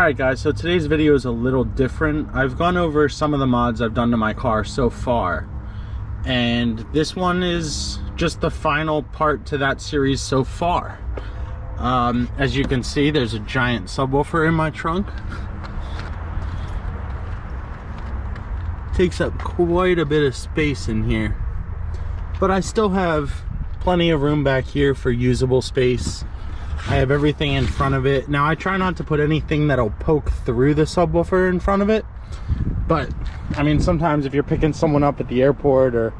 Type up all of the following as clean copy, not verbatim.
Alright guys, so today's video is a little different. I've gone over some of the mods I've done to my car so far, and this one is just the final part to that series so far. As you can see, there's a giant subwoofer in my trunk. Takes up quite a bit of space in here, but I still have plenty of room back here for usable space. I have everything in front of it. Now I try not to put anything that'll poke through the subwoofer in front of it, but I mean, sometimes if you're picking someone up at the airport or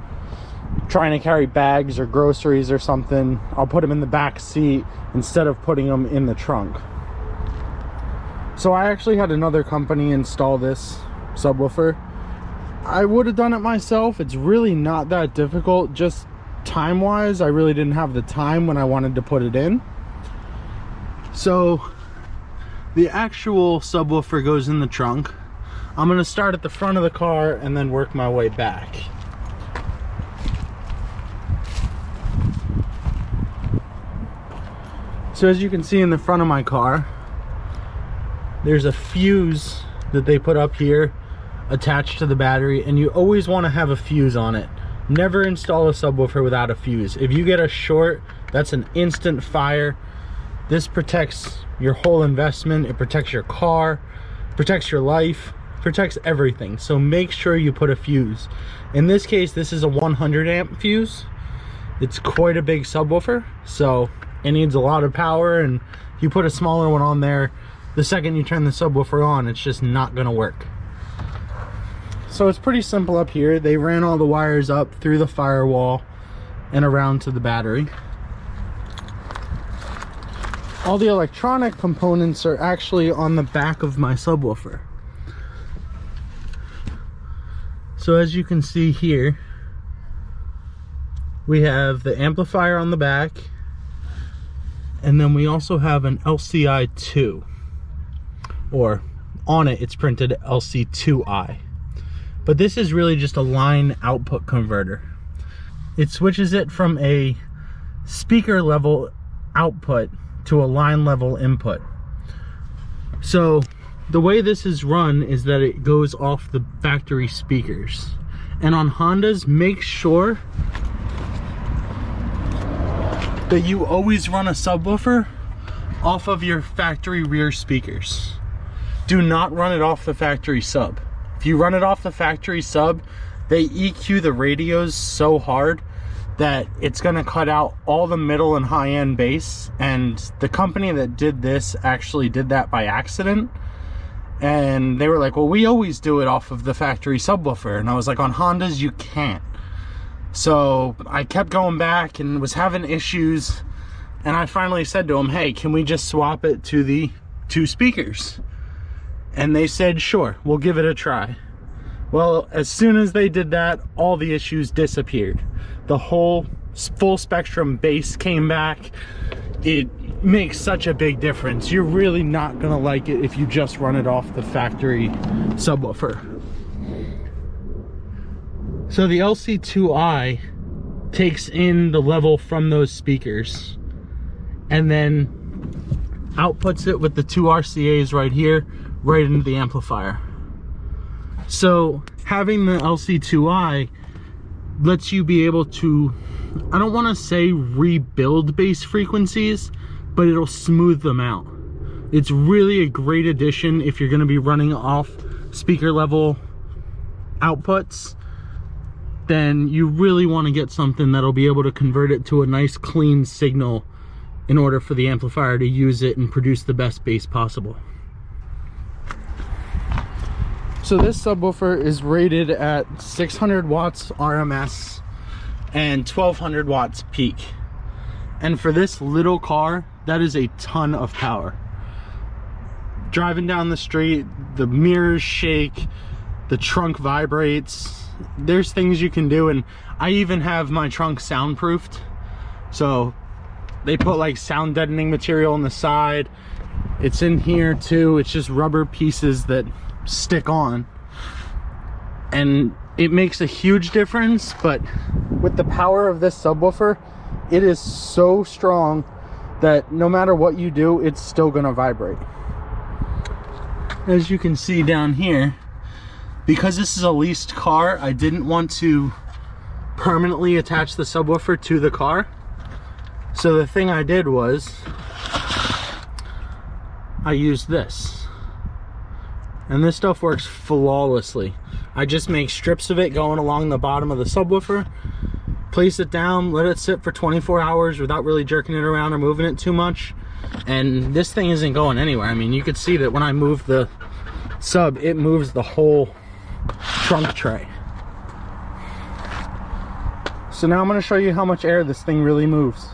trying to carry bags or groceries or something, I'll put them in the back seat instead of putting them in the trunk. So I actually had another company install this subwoofer. I would have done it myself. It's really not that difficult. Just time wise, I really didn't have the time when I wanted to put it in. So the actual subwoofer goes in the trunk. I'm going to start at the front of the car and then work my way back. So as you can see in the front of my car, there's a fuse that they put up here attached to the battery, and you always want to have a fuse on it. Never install a subwoofer without a fuse. If you get a short, that's an instant fire. This protects your whole investment. It protects your car, protects your life, protects everything. So make sure you put a fuse. In this case, this is a 100 amp fuse. It's quite a big subwoofer, so it needs a lot of power, and you put a smaller one on there, the second you turn the subwoofer on, it's just not gonna work. So it's pretty simple up here. They ran all the wires up through the firewall and around to the battery. All the electronic components are actually on the back of my subwoofer. So as you can see here, we have the amplifier on the back, and then we also have an LCI2, or on it it's printed LC2I. But this is really just a line output converter. It switches it from a speaker level output to a line level input. So the way this is run is that it goes off the factory speakers. And on Hondas, make sure that you always run a subwoofer off of your factory rear speakers. Do not run it off the factory sub. If you run it off the factory sub, they EQ the radios so hard that it's gonna cut out all the middle and high-end bass. And the company that did this actually did that by accident. And they were like, well, we always do it off of the factory subwoofer. And I was like, on Hondas, you can't. So I kept going back and was having issues. And I finally said to them, hey, can we just swap it to the two speakers? And they said, sure, we'll give it a try. Well, as soon as they did that, all the issues disappeared. The whole full spectrum bass came back. It makes such a big difference. You're really not gonna like it if you just run it off the factory subwoofer. So the LC2I takes in the level from those speakers and then outputs it with the two RCAs right here, right into the amplifier. So having the LC2I lets you be able to, I don't want to say rebuild bass frequencies, but it'll smooth them out. It's really a great addition if you're going to be running off speaker level outputs. Then you really want to get something that'll be able to convert it to a nice clean signal in order for the amplifier to use it and produce the best bass possible. So this subwoofer is rated at 600 watts RMS and 1200 watts peak. And for this little car, that is a ton of power. Driving down the street, the mirrors shake, the trunk vibrates. There's things you can do, and I even have my trunk soundproofed. So they put like sound deadening material on the side. It's in here too. It's just rubber pieces that stick on, and it makes a huge difference. But with the power of this subwoofer, it is so strong that no matter what you do, it's still gonna vibrate. as you can see down here, because this is a leased car, I didn't want to permanently attach the subwoofer to the car. So the thing I did was I used this, and this stuff works flawlessly. I just make strips of it going along the bottom of the subwoofer, place it down, let it sit for 24 hours without really jerking it around or moving it too much, and this thing isn't going anywhere. I mean, you could see that when I move the sub, it moves the whole trunk tray. So now I'm going to show you how much air this thing really moves.